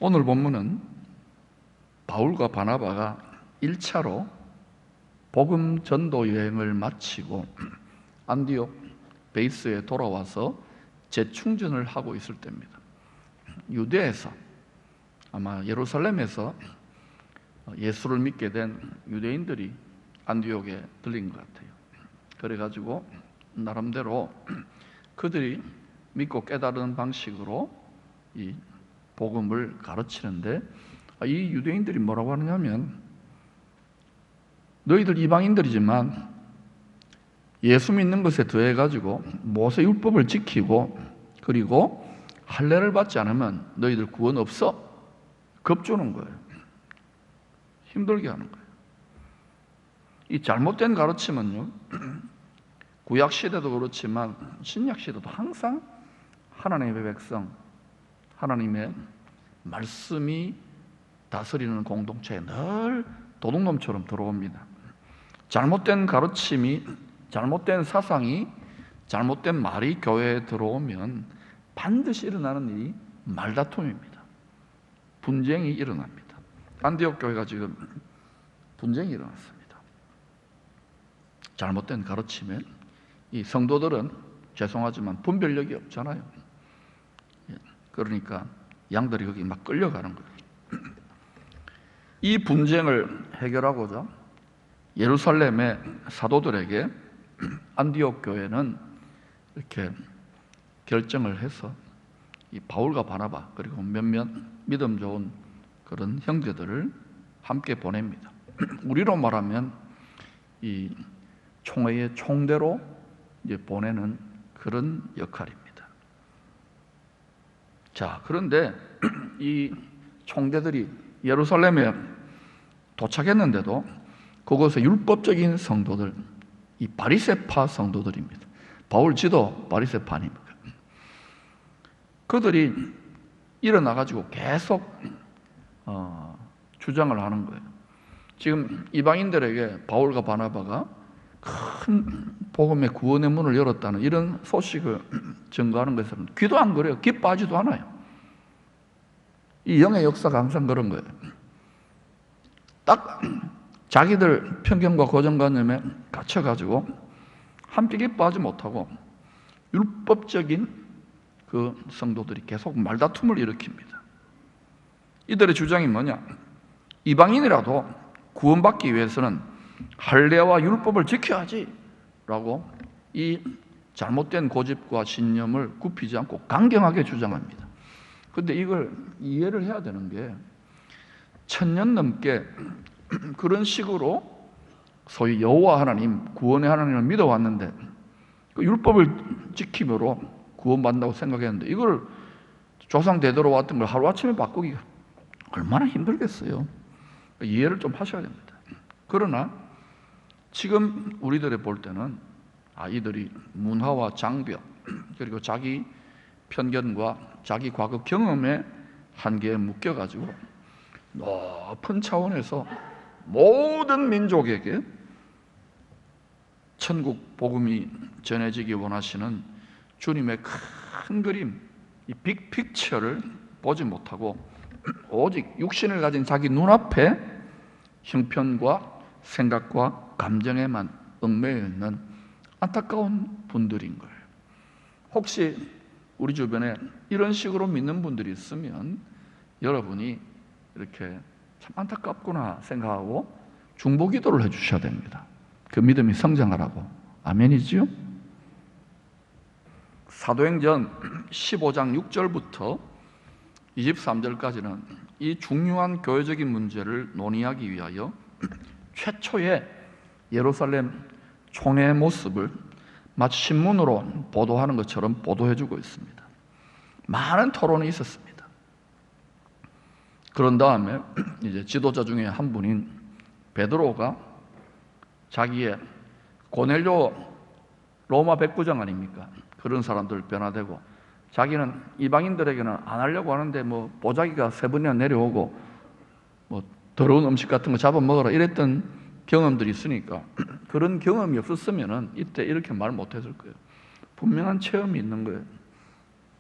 오늘 본문은 바울과 바나바가 1차로 복음 전도 여행을 마치고 안디옥 베이스에 돌아와서 재충전을 하고 있을 때입니다. 유대에서, 아마 예루살렘에서 예수를 믿게 된 유대인들이 안디옥에 들린 것 같아요. 그래가지고 나름대로 그들이 믿고 깨달은 방식으로 이 복음을 가르치는데, 이 유대인들이 뭐라고 하느냐면, 너희들 이방인들이지만 예수 믿는 것에 더해가지고 모세 율법을 지키고 그리고 할례를 받지 않으면 너희들 구원 없어. 겁주는 거예요. 힘들게 하는 거예요. 이 잘못된 가르침은요, 구약 시대도 그렇지만 신약 시대도 항상 하나님의 백성, 하나님의 말씀이 다스리는 공동체에 늘 도둑놈처럼 들어옵니다. 잘못된 가르침이, 잘못된 사상이, 잘못된 말이 교회에 들어오면 반드시 일어나는 일이 말다툼입니다. 분쟁이 일어납니다. 안디옥 교회가 지금 분쟁이 일어났습니다. 잘못된 가르침에 이 성도들은 죄송하지만 분별력이 없잖아요. 그러니까 양들이 거기 막 끌려가는 거예요. 이 분쟁을 해결하고자 예루살렘의 사도들에게 안디옥 교회는 이렇게 결정을 해서 이 바울과 바나바 그리고 몇몇 믿음 좋은 그런 형제들을 함께 보냅니다. 우리로 말하면 이 총회의 총대로 이제 보내는 그런 역할입니다. 자, 그런데 이 총대들이 예루살렘에 도착했는데도 그곳에 율법적인 성도들, 이 바리새파 성도들입니다. 바울 지도 바리새파 아닙니까? 그들이 일어나가지고 계속 주장을 하는 거예요. 지금 이방인들에게 바울과 바나바가 큰 복음의 구원의 문을 열었다는 이런 소식을 증거하는 것은 귀도 안 그래요. 기뻐하지도 않아요. 이 영의 역사가 항상 그런 거예요. 딱 자기들 편견과 고정관념에 갇혀가지고 함께 기뻐하지 못하고 율법적인 그 성도들이 계속 말다툼을 일으킵니다. 이들의 주장이 뭐냐? 이방인이라도 구원받기 위해서는 할례와 율법을 지켜야지 라고 이 잘못된 고집과 신념을 굽히지 않고 강경하게 주장합니다. 그런데 이걸 이해를 해야 되는 게 1000년 넘게 그런 식으로 소위 여호와 하나님, 구원의 하나님을 믿어왔는데 그 율법을 지킴으로 구원받는다고 생각했는데 이걸 조상 대대로 왔던 걸 하루아침에 바꾸기가 얼마나 힘들겠어요. 이해를 좀 하셔야 됩니다. 그러나 지금 우리들이 볼 때는 이들이 문화와 장벽 그리고 자기 편견과 자기 과거 경험의 한계에 묶여가지고 높은 차원에서 모든 민족에게 천국 복음이 전해지기 원하시는 주님의 큰 그림, 이 빅픽처를 보지 못하고 오직 육신을 가진 자기 눈앞에 형편과 생각과 감정에만 얽매여 있는 안타까운 분들인 거예요. 혹시 우리 주변에 이런 식으로 믿는 분들이 있으면 여러분이 이렇게 참 안타깝구나 생각하고 중보기도를 해주셔야 됩니다. 그 믿음이 성장하라고. 아멘이지요? 사도행전 15장 6절부터 23절까지는 이 중요한 교회적인 문제를 논의하기 위하여 최초의 예루살렘 총회의 모습을 마치 신문으로 보도하는 것처럼 보도해주고 있습니다. 많은 토론이 있었습니다. 그런 다음에 이제 지도자 중에 한 분인 베드로가 자기의 고넬료 로마 백부장 아닙니까? 그런 사람들 변화되고 자기는 이방인들에게는 안 하려고 하는데 뭐 보자기가 3번이나 내려오고 뭐 더러운 음식 같은 거 잡아먹어라 이랬던 경험들이 있으니까 그런 경험이 없었으면 이때 이렇게 말 못했을 거예요. 분명한 체험이 있는 거예요.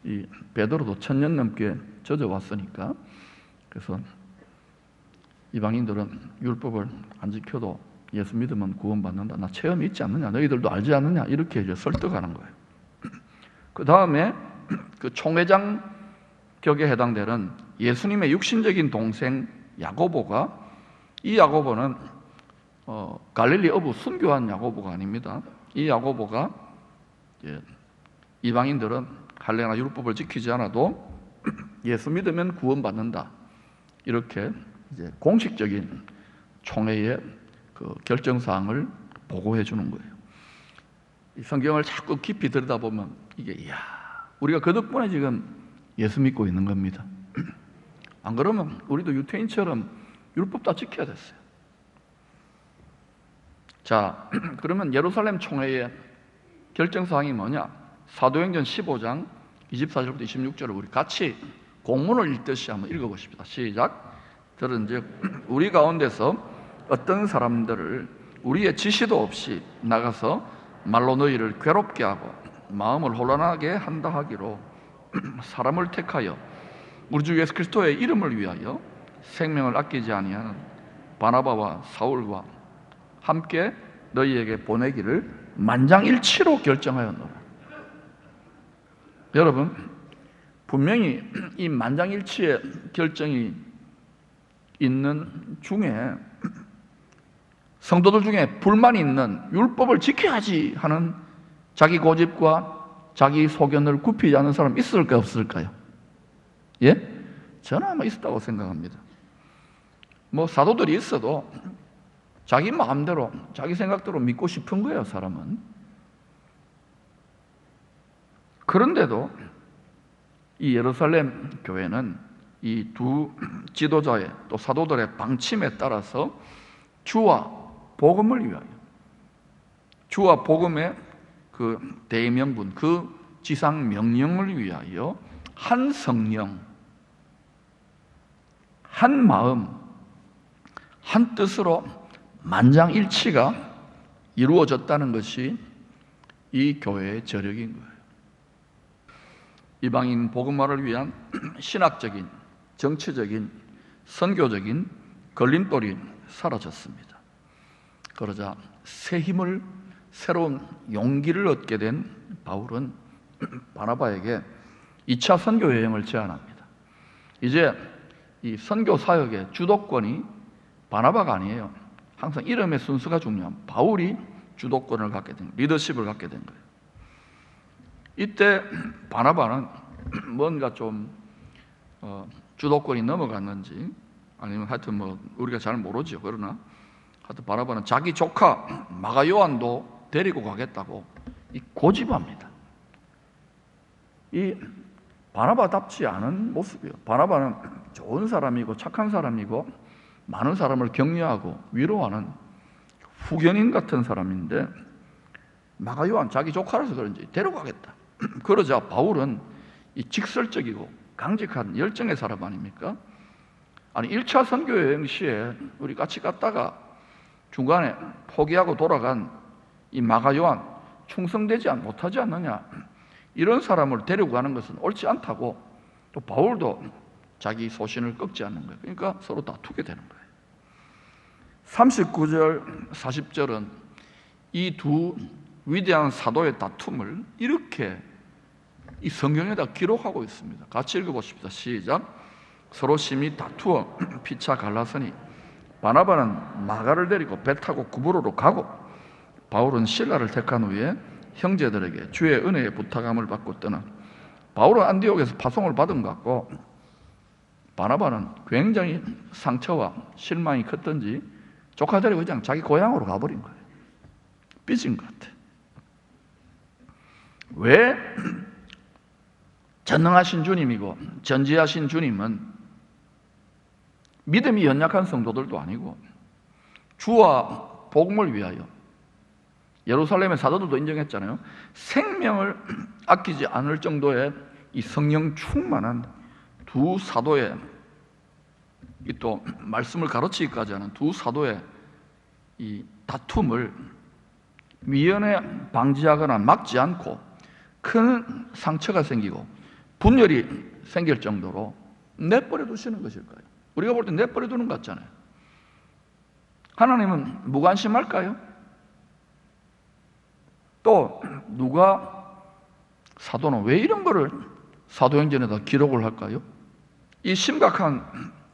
이 베드로도 1000년 넘게 젖어왔으니까 그래서 이방인들은 율법을 안 지켜도 예수 믿으면 구원받는다. 나 체험이 있지 않느냐? 너희들도 알지 않느냐? 이렇게 이제 설득하는 거예요. 그 다음에 그 총회장 격에 해당되는 예수님의 육신적인 동생 야고보가, 이 야고보는 갈릴리 어부 순교한 야고보가 아닙니다. 이 야고보가 이방인들은 할례나 율법을 지키지 않아도 예수 믿으면 구원받는다, 이렇게 이제 공식적인 총회의 그 결정사항을 보고해 주는 거예요. 이 성경을 자꾸 깊이 들여다보면 이게, 이야, 우리가 그 덕분에 지금 예수 믿고 있는 겁니다. 안 그러면 우리도 유태인처럼 율법 다 지켜야 됐어요. 자, 그러면 예루살렘 총회의 결정사항이 뭐냐? 사도행전 15장 24절부터 26절을 우리 같이 공문을 읽듯이 한번 읽어보십시다. 시작. 들은즉 우리 가운데서 어떤 사람들을 우리의 지시도 없이 나가서 말로 너희를 괴롭게 하고 마음을 혼란하게 한다 하기로 사람을 택하여 우리 주 예수 그리스도의 이름을 위하여 생명을 아끼지 아니하는 바나바와 사울과 함께 너희에게 보내기를 만장일치로 결정하였노라. 여러분, 분명히 이 만장일치의 결정이 있는 중에 성도들 중에 불만이 있는, 율법을 지켜야지 하는 자기 고집과 자기 소견을 굽히지 않는 사람 있을까요, 없을까요? 예? 저는 아마 있었다고 생각합니다. 뭐 사도들이 있어도 자기 마음대로 자기 생각대로 믿고 싶은 거예요, 사람은. 그런데도 이 예루살렘 교회는 이 두 지도자의 또 사도들의 방침에 따라서 주와 복음을 위하여, 주와 복음의 그 대명분, 그 지상 명령을 위하여 한 성령, 한 마음, 한 뜻으로 만장일치가 이루어졌다는 것이 이 교회의 저력인 거예요. 이방인 복음화를 위한 신학적인, 정치적인, 선교적인 걸림돌이 사라졌습니다. 그러자 새 힘을, 새로운 용기를 얻게 된 바울은 바나바에게 2차 선교 여행을 제안합니다. 이제 이 선교 사역의 주도권이 바나바가 아니에요. 항상 이름의 순서가 중요한 바울이 주도권을 갖게 된, 리더십을 갖게 된 거예요. 이때 바나바는 뭔가 좀 주도권이 넘어갔는지 아니면 하여튼 뭐 우리가 잘 모르죠. 그러나 하여튼 바나바는 자기 조카 마가 요한도 데리고 가겠다고 고집합니다. 이 바나바답지 않은 모습이에요. 바나바는 좋은 사람이고 착한 사람이고 많은 사람을 격려하고 위로하는 후견인 같은 사람인데, 마가 요한 자기 조카라서 그런지 데려가겠다. 그러자 바울은 이 직설적이고 강직한 열정의 사람 아닙니까? 아니 1차 선교 여행 시에 우리 같이 갔다가 중간에 포기하고 돌아간 이 마가 요한 충성되지 못하지 않느냐, 이런 사람을 데리고 가는 것은 옳지 않다고 또 바울도 자기 소신을 꺾지 않는 거예요. 그러니까 서로 다투게 되는 거예요. 39절, 40절은 이 두 위대한 사도의 다툼을 이렇게 이 성경에다 기록하고 있습니다. 같이 읽어보십시다. 시작. 서로 심히 다투어 피차 갈라서니 바나바는 마가를 데리고 배 타고 구브로로 가고 바울은 실라를 택한 후에 형제들에게 주의 은혜의 부탁함을 받고 떠나 바울은 안디옥에서 파송을 받은 것 같고 바나바는 굉장히 상처와 실망이 컸던지 조카 데리고 그냥 자기 고향으로 가버린 거예요. 삐진 것 같아. 왜? 전능하신 주님이고 전지하신 주님은 믿음이 연약한 성도들도 아니고 주와 복음을 위하여, 예루살렘의 사도들도 인정했잖아요. 생명을 아끼지 않을 정도의 이 성령 충만한 두 사도의, 이 또 말씀을 가르치기까지 하는 두 사도의 이 다툼을 미연에 방지하거나 막지 않고 큰 상처가 생기고 분열이 생길 정도로 내버려 두시는 것일까요? 우리가 볼 때 내버려 두는 것 같잖아요. 하나님은 무관심할까요? 또 누가 사도는 왜 이런 거를 사도행전에다 기록을 할까요? 이 심각한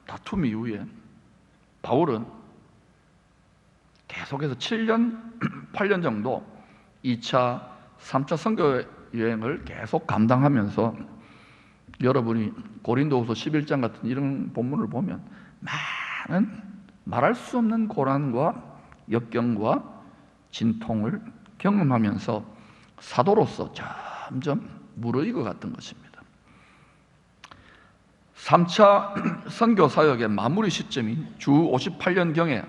다툼 이후에 바울은 계속해서 7년, 8년 정도 2차, 3차 선교 여행을 계속 감당하면서 여러분이 고린도후서 11장 같은 이런 본문을 보면 많은 말할 수 없는 고난과 역경과 진통을 경험하면서 사도로서 점점 무르익어 갔던 것입니다. 3차 선교 사역의 마무리 시점인 주 58년경에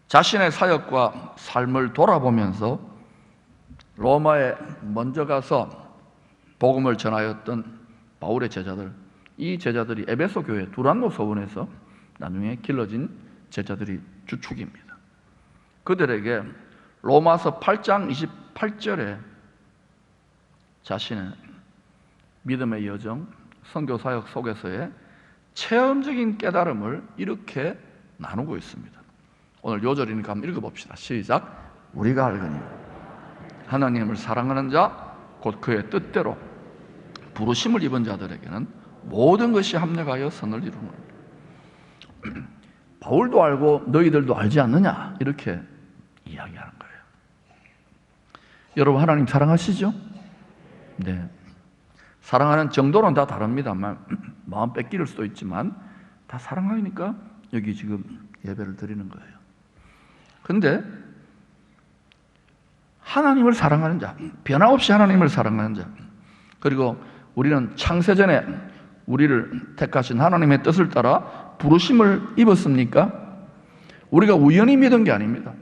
자신의 사역과 삶을 돌아보면서 로마에 먼저 가서 복음을 전하였던 바울의 제자들, 이 제자들이 에베소 교회 두란노 서원에서 나중에 길러진 제자들이 주축입니다. 그들에게 로마서 8장 28절에 자신의 믿음의 여정, 선교 사역 속에서의 체험적인 깨달음을 이렇게 나누고 있습니다. 오늘 요절이니까 한번 읽어봅시다. 시작. 우리가 알거니 하나님을 사랑하는 자 곧 그의 뜻대로 부르심을 입은 자들에게는 모든 것이 합력하여 선을 이루는 바울도 알고 너희들도 알지 않느냐 이렇게 이야기하는 거예요. 여러분 하나님 사랑하시죠? 네. 사랑하는 정도는 다 다릅니다만 마음 뺏길 수도 있지만 다 사랑하니까 여기 지금 예배를 드리는 거예요. 그런데 하나님을 사랑하는 자, 변함없이 하나님을 사랑하는 자, 그리고 우리는 창세전에 우리를 택하신 하나님의 뜻을 따라 부르심을 입었습니까? 우리가 우연히 믿은 게 아닙니다.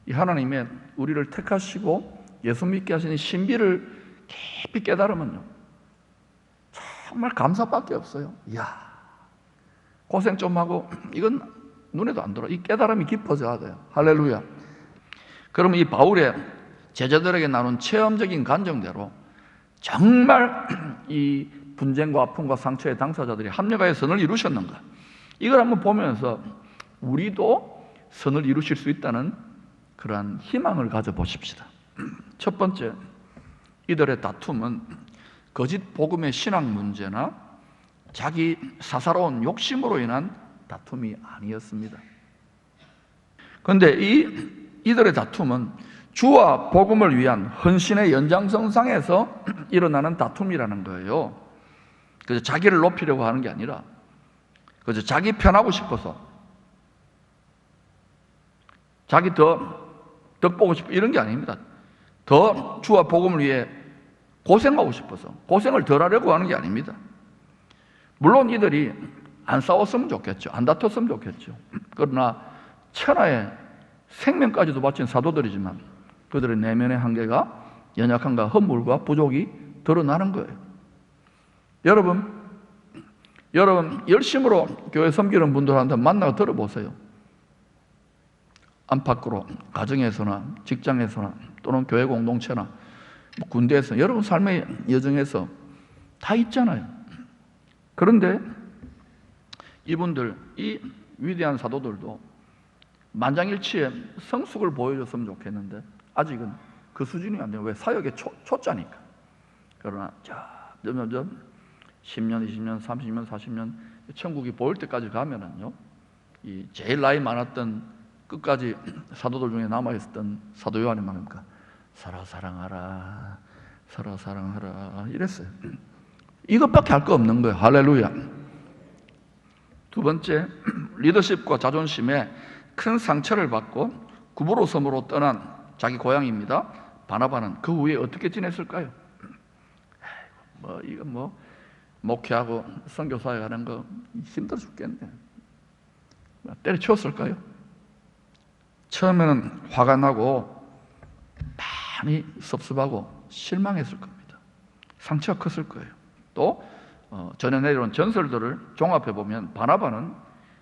이 하나님의 우리를 택하시고 예수 믿게 하시는 신비를 깊이 깨달으면요 정말 감사밖에 없어요. 이야, 고생 좀 하고 이건 눈에도 안 들어. 이 깨달음이 깊어져야 돼요. 할렐루야. 그러면 이 바울의 제자들에게 나눈 체험적인 간증대로 정말 이 분쟁과 아픔과 상처의 당사자들이 합력하여 선을 이루셨는가, 이걸 한번 보면서 우리도 선을 이루실 수 있다는 그러한 희망을 가져보십시다. 첫 번째, 이들의 다툼은 거짓 복음의 신앙 문제나 자기 사사로운 욕심으로 인한 다툼이 아니었습니다. 그런데 이들의 다툼은 주와 복음을 위한 헌신의 연장선상에서 일어나는 다툼이라는 거예요. 그래서 자기를 높이려고 하는 게 아니라 그래서 자기 편하고 싶어서 자기 더 덕보고 싶어 이런 게 아닙니다. 더 주와 복음을 위해 고생하고 싶어서 고생을 덜 하려고 하는 게 아닙니다. 물론 이들이 안 싸웠으면 좋겠죠. 안 다퉜으면 좋겠죠. 그러나 천하의 생명까지도 바친 사도들이지만 그들의 내면의 한계가 연약함과 허물과 부족이 드러나는 거예요. 여러분 열심으로 교회 섬기는 분들한테 만나서 들어보세요. 안팎으로 가정에서나 직장에서나 또는 교회 공동체나 군대에서 여러분 삶의 여정에서 다 있잖아요. 그런데 이분들, 이 위대한 사도들도 만장일치의 성숙을 보여줬으면 좋겠는데 아직은 그 수준이 안 돼요. 왜? 사역의 초짜니까. 그러나 점점 10년, 20년, 30년, 40년 천국이 보일 때까지 가면은요, 이 제일 나이 많았던 끝까지 사도들 중에 남아있었던 사도 요한이 말합니까? 서로 사랑하라, 서로 사랑하라 이랬어요. 이것밖에 할 거 없는 거예요. 할렐루야. 두 번째, 리더십과 자존심에 큰 상처를 받고 구브로 섬으로 떠난 자기 고향입니다. 바나바는 그 후에 어떻게 지냈을까요? 목회하고 선교 사역하는 거 힘들어 죽겠네. 때려치웠을까요? 처음에는 화가 나고 많이 섭섭하고 실망했을 겁니다. 상처가 컸을 거예요. 또 전에 내려온 전설들을 종합해 보면 바나바는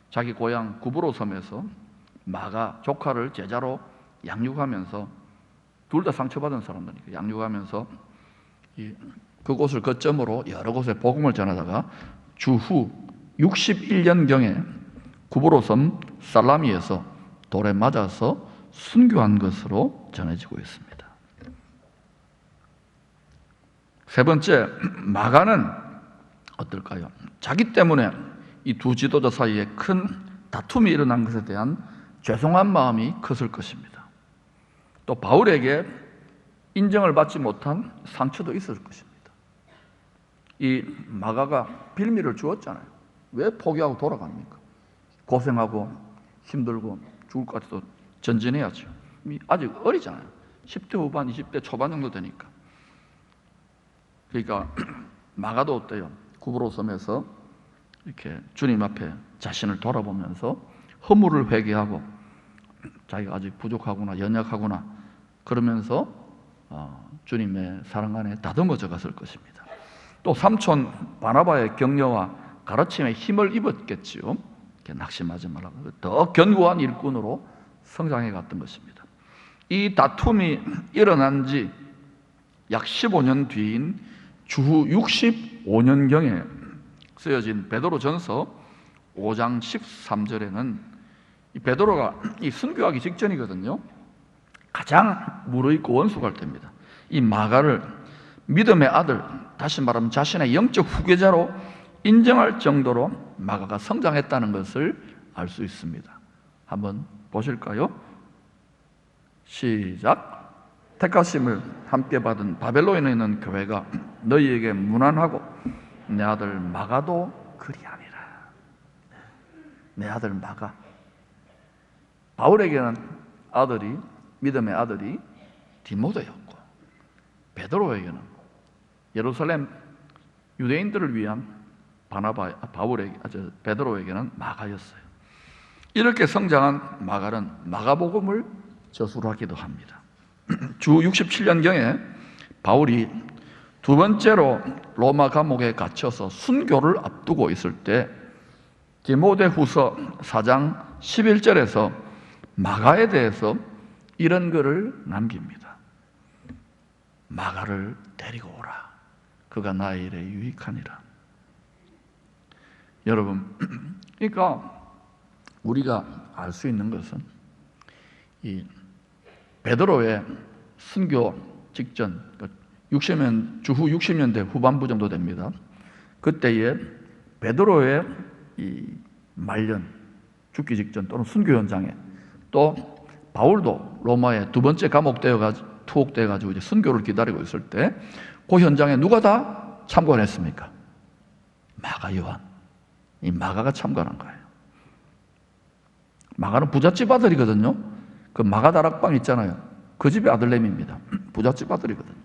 자기 고향 구브로 섬에서 마가 조카를 제자로 양육하면서, 둘 다 상처받은 사람들이니까 양육하면서 그곳을 거점으로 여러 곳에 복음을 전하다가 주후 61년경에 구브로섬 살라미에서 돌에 맞아서 순교한 것으로 전해지고 있습니다. 세 번째, 마가는 어떨까요? 자기 때문에 이 두 지도자 사이에 큰 다툼이 일어난 것에 대한 죄송한 마음이 컸을 것입니다. 또 바울에게 인정을 받지 못한 상처도 있을 것입니다. 이 마가가 빌미를 주었잖아요. 왜 포기하고 돌아갑니까? 고생하고 힘들고 죽을 것 같아도 전진해야죠. 아직 어리잖아요. 10대 후반, 20대 초반 정도 되니까. 그러니까 마가도 어때요? 구브로섬에서 이렇게 주님 앞에 자신을 돌아보면서 허물을 회개하고 자기가 아직 부족하구나, 연약하구나 그러면서 주님의 사랑 안에 다듬어져 갔을 것입니다. 또 삼촌 바나바의 격려와 가르침에 힘을 입었겠지요. 낙심하지 말라고 더 견고한 일꾼으로 성장해 갔던 것입니다. 이 다툼이 일어난 지 약 15년 뒤인 주후 65년경에 쓰여진 베드로전서 5장 13절에는 이 베드로가 이 순교하기 직전이거든요. 가장 무르익고 원수가 될 때입니다. 이 마가를 믿음의 아들, 다시 말하면 자신의 영적 후계자로 인정할 정도로 마가가 성장했다는 것을 알 수 있습니다. 한번 보실까요? 시작. 택하심을 함께 받은 바벨론에 있는 교회가 너희에게 문안하고 내 아들 마가도 그리하니라. 내 아들 마가. 바울에게는 아들이, 믿음의 아들이 디모데였고, 베드로에게는 예루살렘 유대인들을 위한 베드로에게는 마가였어요. 이렇게 성장한 마가는 마가복음을 저술하기도 합니다. 주 67년경에 바울이 두 번째로 로마 감옥에 갇혀서 순교를 앞두고 있을 때 디모데후서 4장 11절에서 마가에 대해서 이런 글을 남깁니다. 마가를 데리고 오라. 그가 나의 일에 유익하니라. 여러분, 그러니까 우리가 알 수 있는 것은 이 베드로의 순교 직전, 주후 60년대 후반부 정도 됩니다. 그때에 베드로의 이 말년, 죽기 직전 또는 순교 현장에, 또 바울도 로마에 두 번째 투옥되어가지고 이제 순교를 기다리고 있을 때 그 현장에 누가 다 참관했습니까? 마가 요한. 이 마가가 참관한 거예요. 마가는 부잣집 아들이거든요. 그 마가 다락방 있잖아요. 그 집의 아들내미입니다. 부잣집 아들이거든요.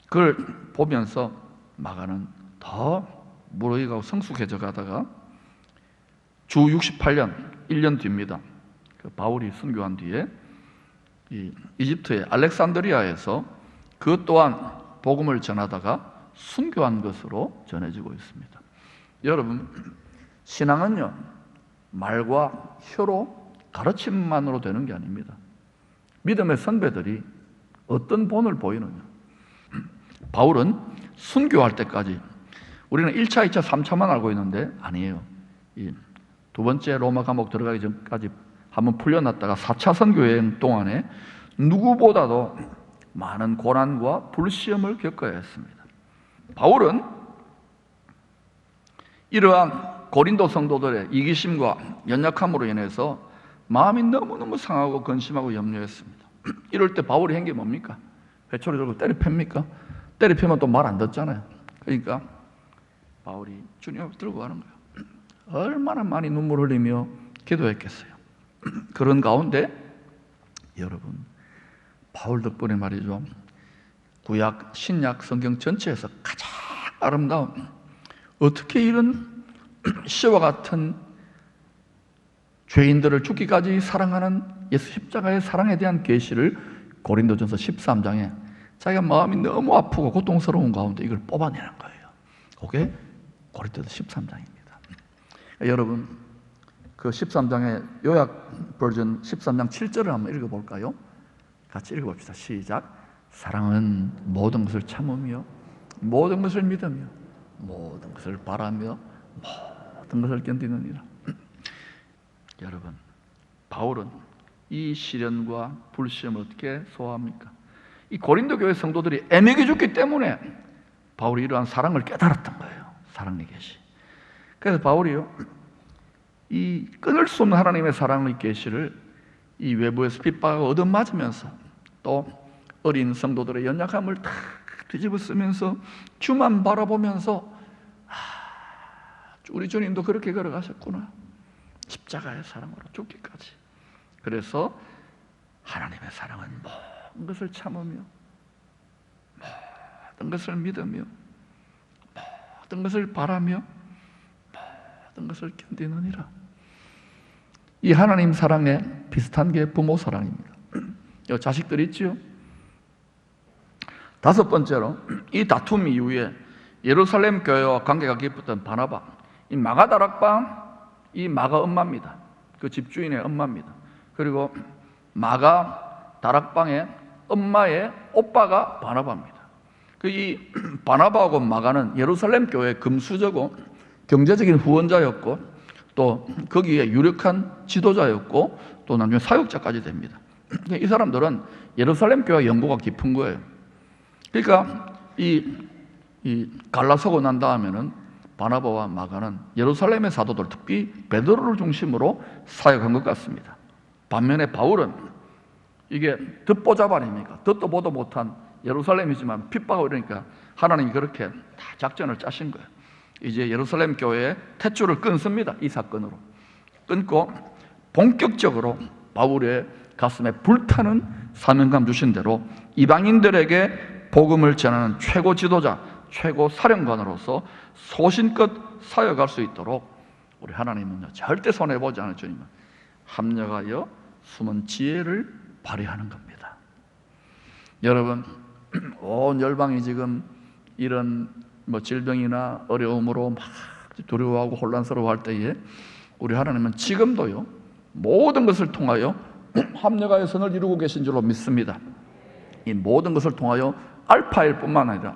그걸 보면서 마가는 더 무르익고 성숙해져 가다가 주 68년 1년 뒤입니다. 그 바울이 순교한 뒤에 이 이집트의 알렉산드리아에서 그 또한 복음을 전하다가 순교한 것으로 전해지고 있습니다. 여러분, 신앙은요 말과 혀로 가르침만으로 되는 게 아닙니다. 믿음의 선배들이 어떤 본을 보이느냐. 바울은 순교할 때까지, 우리는 1차, 2차, 3차만 알고 있는데 아니에요. 이 두 번째 로마 감옥 들어가기 전까지 한번 풀려났다가 4차 선교 여행 동안에 누구보다도 많은 고난과 불시험을 겪어야 했습니다. 바울은 이러한 고린도 성도들의 이기심과 연약함으로 인해서 마음이 너무너무 상하고 근심하고 염려했습니다. 이럴 때 바울이 한 게 뭡니까? 회초리 들고 때려 팹니까? 때려 패면 또 말 안 듣잖아요. 그러니까 바울이 주님 앞에 들고 가는 거예요. 얼마나 많이 눈물 흘리며 기도했겠어요. 그런 가운데 여러분, 바울 덕분에 말이죠, 구약, 신약 성경 전체에서 가장 아름다운, 어떻게 이런 시와 같은 죄인들을 죽기까지 사랑하는 예수 십자가의 사랑에 대한 계시를 고린도전서 13장에 자기가 마음이 너무 아프고 고통스러운 가운데 이걸 뽑아내는 거예요. 그게 고린도전서 13장입니다. 여러분, 그 13장의 요약 버전 13장 7절을 한번 읽어볼까요? 같이 읽어봅시다. 시작. 사랑은 모든 것을 참으며 모든 것을 믿으며 모든 것을 바라며 모든 것을 견디느니라. 여러분, 바울은 이 시련과 불시험을 어떻게 소화합니까? 이 고린도 교회 성도들이 애매게 죽기 때문에 바울이 이러한 사랑을 깨달았던 거예요. 사랑의 계시. 그래서 바울이요, 이 끊을 수 없는 하나님의 사랑의 계시를 이 외부에서 핍박하고 얻어맞으면서 또 어린 성도들의 연약함을 다 뒤집어 쓰면서 주만 바라보면서 우리 주님도 그렇게 걸어가셨구나. 십자가의 사랑으로 죽기까지. 그래서 하나님의 사랑은 모든 것을 참으며 모든 것을 믿으며 모든 것을 바라며 모든 것을 견디느니라. 이 하나님 사랑에 비슷한 게 부모 사랑입니다. 자식들 있지요? 다섯 번째로, 이 다툼 이후에 예루살렘 교회와 관계가 깊었던 바나바, 이 마가 다락방, 이 마가 엄마입니다. 그 집주인의 엄마입니다. 그리고 마가 다락방의 엄마의 오빠가 바나바입니다. 이 바나바하고 마가는 예루살렘 교회의 금수저고 경제적인 후원자였고 또 거기에 유력한 지도자였고 또 나중에 사역자까지 됩니다. 이 사람들은 예루살렘 교회 연고가 깊은 거예요. 그러니까 이 갈라서고 난 다음에는 바나바와 마가는 예루살렘의 사도들, 특히 베드로를 중심으로 사역한 것 같습니다. 반면에 바울은 이게 듣보잡 아닙니까? 듣도 보도 못한 예루살렘이지만 핍박하고 이러니까 하나님이 그렇게 다 작전을 짜신 거예요. 이제 예루살렘 교회의 탯줄을 끊습니다. 이 사건으로 끊고 본격적으로 바울의 가슴에 불타는 사명감 주신 대로 이방인들에게 복음을 전하는 최고 지도자, 최고 사령관으로서 소신껏 사역할 수 있도록 우리 하나님은요, 절대 손해보지 않을 주님은 합력하여 숨은 지혜를 발휘하는 겁니다. 여러분, 온 열방이 지금 이런 질병이나 어려움으로 막 두려워하고 혼란스러워할 때에 우리 하나님은 지금도요, 모든 것을 통하여 합력하여 선을 이루고 계신 줄로 믿습니다. 이 모든 것을 통하여 알파일 뿐만 아니라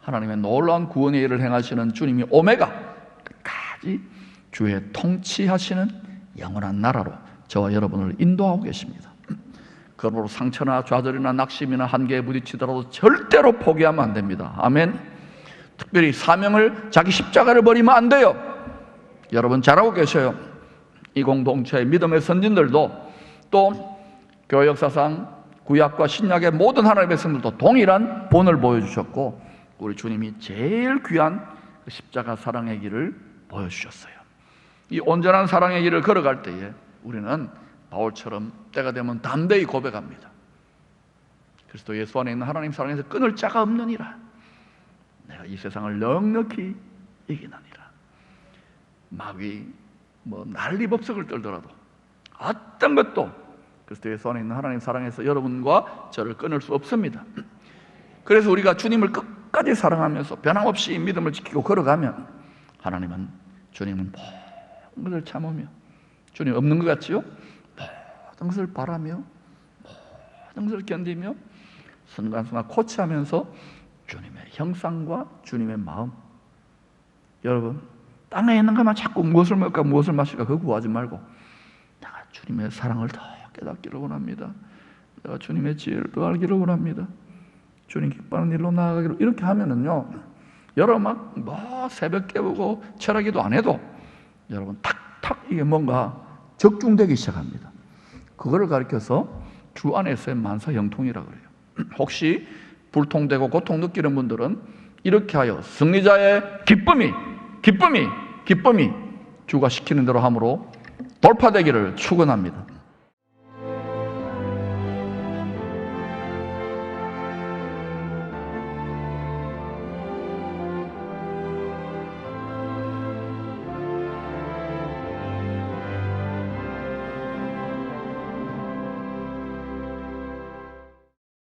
하나님의 놀라운 구원의 일을 행하시는 주님이 오메가, 끝까지 주의 통치하시는 영원한 나라로 저와 여러분을 인도하고 계십니다. 그러므로 상처나 좌절이나 낙심이나 한계에 부딪히더라도 절대로 포기하면 안 됩니다. 아멘. 특별히 사명을, 자기 십자가를 버리면 안 돼요. 여러분 잘하고 계셔요. 이 공동체의 믿음의 선진들도 또 교회 역사상 구약과 신약의 모든 하나님의 백성들도 동일한 본을 보여주셨고 우리 주님이 제일 귀한 십자가 사랑의 길을 보여주셨어요. 이 온전한 사랑의 길을 걸어갈 때에 우리는 바울처럼 때가 되면 담대히 고백합니다. 그리스도 예수 안에 있는 하나님 사랑에서 끊을 자가 없느니라. 내가 이 세상을 넉넉히 이기느니라. 마귀 난리법석을 떨더라도 어떤 것도 그리스도 예수 안에 있는 하나님 사랑에서 여러분과 저를 끊을 수 없습니다. 그래서 우리가 주님을 끝까지 사랑하면서 변함없이 믿음을 지키고 걸어가면 하나님은, 주님은 모든 것을 참으며, 주님 없는 것 같지요? 모든 것을 바라며 모든 것을 견디며 순간순간 코치하면서 주님의 형상과 주님의 마음. 여러분, 땅에 있는 것만 자꾸 무엇을 먹을까 무엇을 마실까 그거 구하지 말고 내가 주님의 사랑을 더 깨닫기를 원합니다. 내가 주님의 지혜를 더 알기를 원합니다. 주님 기뻐하는 일로 나아가기로, 이렇게 하면은요, 여러분 새벽 깨우고 철학기도 안 해도 여러분 탁탁 이게 뭔가 적중되기 시작합니다. 그거를 가리켜서 주 안에서의 만사형통이라고 그래요. 혹시 불통되고 고통 느끼는 분들은 이렇게 하여 승리자의 기쁨이 주가 시키는 대로 함으로 돌파되기를 축원합니다.